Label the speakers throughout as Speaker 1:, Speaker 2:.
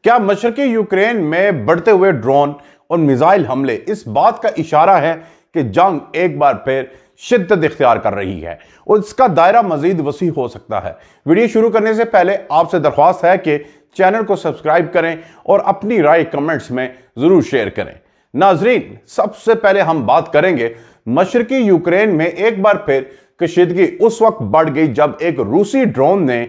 Speaker 1: क्या मशरकी यूक्रेन में बढ़ते हुए ड्रोन और मिसाइल हमले इस बात का इशारा है कि जंग एक बार फिर शिद्दत इख्तियार कर रही है और इसका दायरा मजीद वसी हो सकता है। वीडियो शुरू करने से पहले आपसे दरख्वास्त है कि चैनल को सब्सक्राइब करें और अपनी राय कमेंट्स में जरूर शेयर करें। नाजरीन, सबसे पहले हम बात करेंगे मशरकी यूक्रेन में एक बार फिर कशीदगी उस वक्त बढ़ गई जब एक रूसी ड्रोन ने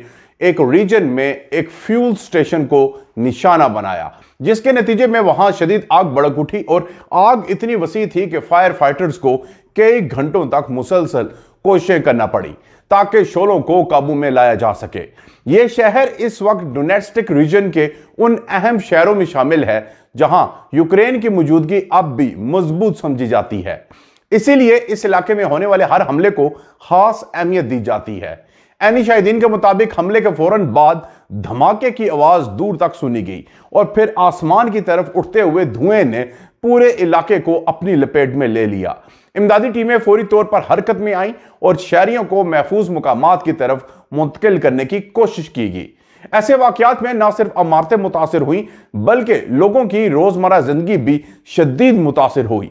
Speaker 1: एक रीजन में एक फ्यूल स्टेशन को निशाना बनाया, जिसके नतीजे में वहां शदीद आग भड़क उठी और आग इतनी वसी थी कि फायर फाइटर्स को कई घंटों तक मुसलसल कोशिशें करना पड़ी ताकि शोलों को काबू में लाया जा सके। यह शहर इस वक्त डोनेट्स्क रीजन के उन अहम शहरों में शामिल है जहां यूक्रेन की मौजूदगी अब भी मजबूत समझी जाती है। इसीलिए इस इलाके में होने वाले हर हमले को खास अहमियत दी जाती है। ऐनी शाहिदीन के मुताबिक हमले के फौरन बाद धमाके की आवाज दूर तक सुनी गई और फिर आसमान की तरफ उठते हुए धुएं ने पूरे इलाके को अपनी लपेट में ले लिया। इमदादी टीमें फौरी तौर पर हरकत में आईं और शहरियों को महफूज मुकामात की तरफ मुंतकिल करने की कोशिश की गई। ऐसे वाकयात में न सिर्फ इमारतें मुतासिर हुई बल्कि लोगों की रोजमर्रा जिंदगी भी शदीद मुतासिर हुई।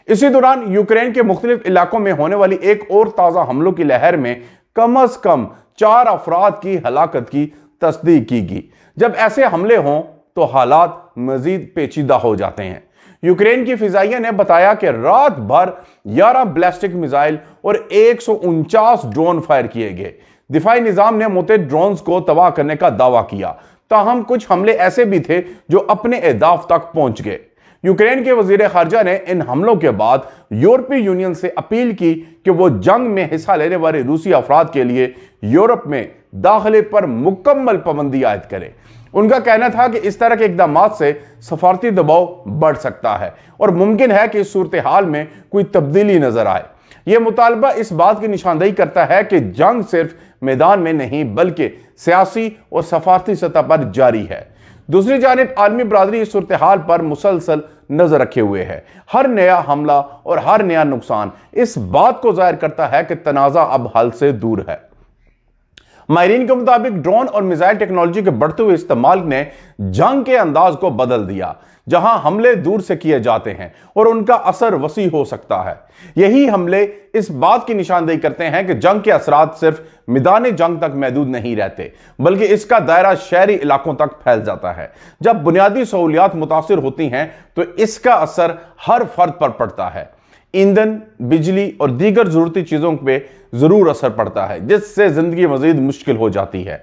Speaker 1: इसी दौरान यूक्रेन के मुख्तलिफ इलाकों में होने वाली एक और ताजा हमलों की लहर में कम अज कम 4 अफराद की हलाकत की तस्दीक की गई। जब ऐसे हमले हों तो हालात मजीद पेचीदा हो जाते हैं। यूक्रेन की फिजाइया ने बताया कि रात भर 11 बैलिस्टिक मिसाइल और 149 ड्रोन फायर किए गए। दिफाई निजाम ने मुतअद्दिद ड्रोन्स को तबाह करने का दावा किया, ताहम कुछ हमले ऐसे भी थे जो अपने अहदाफ तक पहुंच गए। यूक्रेन के वजीर खारजा ने इन हमलों के बाद यूरोपीय यूनियन से अपील की कि वो जंग में हिस्सा लेने वाले रूसी अफराद के लिए यूरोप में दाखिले पर मुकम्मल पाबंदी आयद करे। उनका कहना था कि इस तरह के इकदाम से सफारती दबाव बढ़ सकता है और मुमकिन है कि इस सूरत हाल में कोई तब्दीली नजर आए। यह मुतालबा इस बात की निशानदेही करता है कि जंग सिर्फ मैदान में नहीं बल्कि सियासी और सफारती सतह पर जारी है। दूसरी जानिब आलमी बरादरी इस सूरत हाल पर मुसलसल नजर रखे हुए है। हर नया हमला और हर नया नुकसान इस बात को जाहिर करता है कि तनाज़ा अब हल से दूर है। माहिरीन के मुताबिक ड्रोन और मिसाइल टेक्नोलॉजी के बढ़ते हुए इस्तेमाल ने जंग के अंदाज को बदल दिया, जहां हमले दूर से किए जाते हैं और उनका असर वसी हो सकता है। यही हमले इस बात की निशानदेही करते हैं कि जंग के असरात सिर्फ मैदान जंग तक महदूद नहीं रहते बल्कि इसका दायरा शहरी इलाकों तक फैल जाता है। जब बुनियादी सहूलियात मुतासिर होती हैं तो इसका असर हर फर्द पर पड़ता है। ईंधन, बिजली और दीगर जरूरती चीजों पे जरूर असर पड़ता है, जिससे जिंदगी मजीद मुश्किल हो जाती है।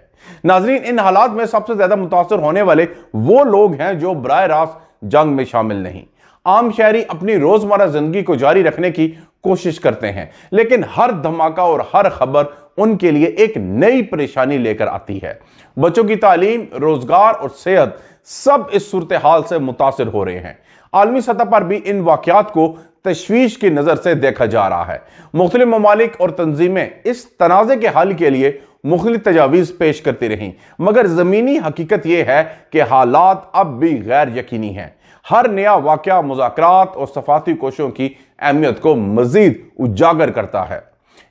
Speaker 1: नाजरीन, इन हालात में सबसे ज्यादा मुतासर होने वाले वो लोग हैं जो बराह रास्त जंग में शामिल नहीं। आम शहरी अपनी रोजमर्रा जिंदगी को जारी रखने की कोशिश करते हैं, लेकिन हर धमाका और हर खबर उनके लिए एक नई परेशानी लेकर आती है। बच्चों की तालीम, रोजगार और सेहत सब इस सूरत हाल से मुतासिर हो रहे हैं। आलमी सतह पर भी इन वाकयात को तशवीश की नजर से देखा जा रहा है। मुख्तलिफ ममालिक और तंजीमें इस तनाज़े के हल के लिए मुख्तलिफ तजावीज़ पेश करती रहीं, मगर जमीनी हकीकत यह है कि हालात अब भी गैर यकीनी हैं। हर नया वाकया मुज़ाकरात और सफारती कोशिशों की अहमियत को मजीद उजागर करता है।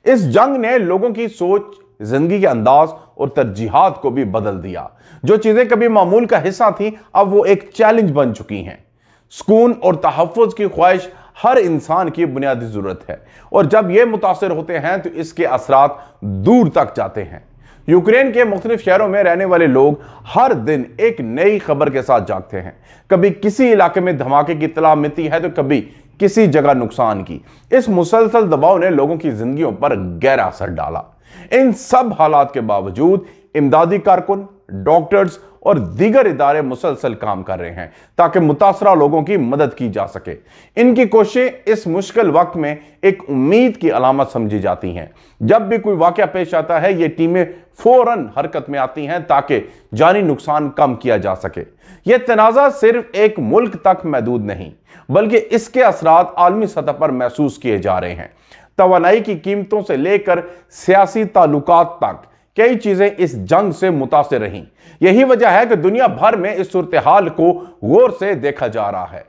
Speaker 1: इस जंग ने लोगों की सोच, जिंदगी के अंदाज और तरजीहात को भी बदल दिया। जो चीजें कभी मामूल का हिस्सा थी अब वो एक चैलेंज बन चुकी हैं। सुकून और तहफ़्फ़ुज़ की ख्वाहिश हर इंसान की बुनियादी जरूरत है और जब ये मुतासिर होते हैं तो इसके असरात दूर तक जाते हैं। यूक्रेन के मुख्तलिफ शहरों में रहने वाले लोग हर दिन एक नई खबर के साथ जागते हैं। कभी किसी इलाके में धमाके की इत्तला मिलती है तो कभी किसी जगह नुकसान की। इस मुसलसल दबाव ने लोगों की जिंदगियों पर गहरा असर डाला। इन सब हालात के बावजूद इमदादी कारकुन, डॉक्टर्स और दीगर इदारे मुसलसल काम कर रहे हैं ताकि मुतासरा लोगों की मदद की जा सके। इनकी कोशिशें इस मुश्किल वक्त में एक उम्मीद की अलामत समझी जाती हैं। जब भी कोई वाकया पेश आता है ये टीमें फौरन हरकत में आती हैं ताकि जानी नुकसान कम किया जा सके। यह तनाज़ा सिर्फ एक मुल्क तक महदूद नहीं बल्कि इसके असरात आलमी सतह पर महसूस किए जा रहे हैं। तवानाई की कीमतों से लेकर सियासी ताल्लुकात तक कई चीजें इस जंग से मुतासिर रहीं। यही वजह है कि दुनिया भर में इस सूरत हाल को गौर से देखा जा रहा है।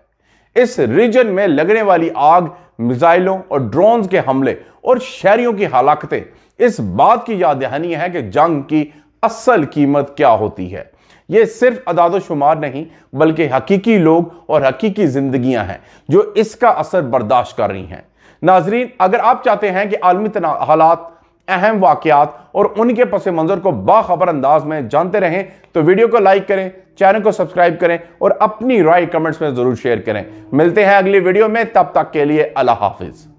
Speaker 1: इस रीजन में लगने वाली आग, मिसाइलों और ड्रोन्स के हमले और शहरियों की हलाकतें इस बात की याद दहानी है कि जंग की असल कीमत क्या होती है। یہ صرف اعداد و شمار نہیں بلکہ حقیقی لوگ اور حقیقی زندگیاں ہیں جو اس کا اثر برداشت کر رہی ہیں۔ ناظرین، اگر آپ چاہتے ہیں کہ عالمی حالات، اہم واقعات اور ان کے پس منظر کو باخبر انداز میں جانتے رہیں تو ویڈیو کو لائک کریں، چینل کو سبسکرائب کریں اور اپنی رائے کمنٹس میں ضرور شیئر کریں۔ ملتے ہیں اگلی ویڈیو میں، تب تک کے لیے اللہ حافظ۔